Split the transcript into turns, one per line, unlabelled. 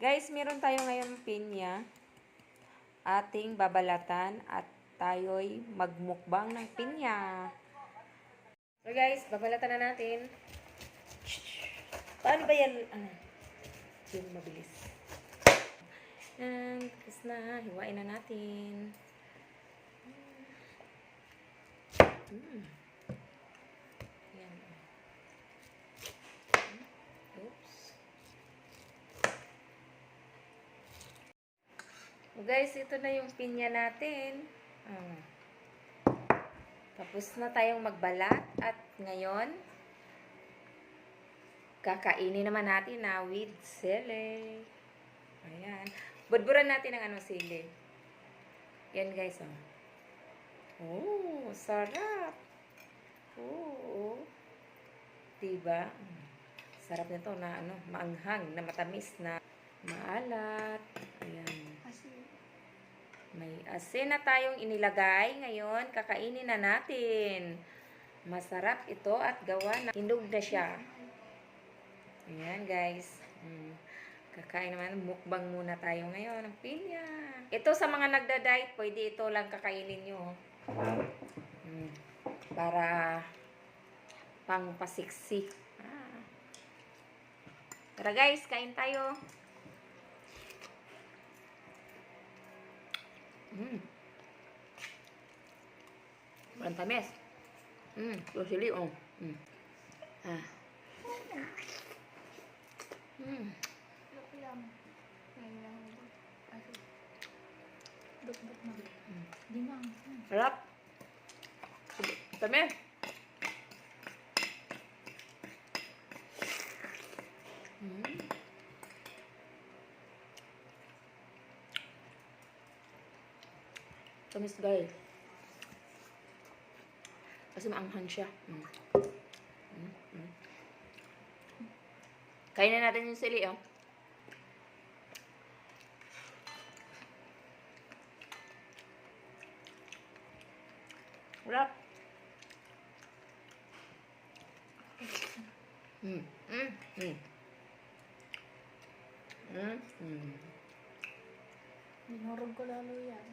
Guys, meron tayo ngayon pinya. Ating babalatan at tayo'y magmukbang ng pinya. So guys, babalatan na natin. Paano ba yan? Yung mabilis. And, tapos na. Hiwain na natin. Ayan. Oops. So guys, ito na yung pinya natin. Tapos na tayong magbalat. At ngayon, kakainin naman natin na with sili. Ayan. Budburan natin ang sili. Yan guys, Oh, sarap. Oh. Diba? Sarap nito na maanghang, na matamis, na maalat. Ayan. May asin na tayong inilagay. Ngayon, kakainin na natin. Masarap ito at gawa na hinog na siya. Ayan guys. Kakain naman. Mukbang muna tayo ngayon ng pinya. Ito sa mga nagda-diet, pwede ito lang kakainin nyo. Para pang pasiksi. Tara guys, kain tayo. Walang tamis. Yung sili, Sarap. Tamis. Tamis guys. Kasi maanghang siya. Kainin na natin yung sili, Sarap.
Dinurog ko lalo yan.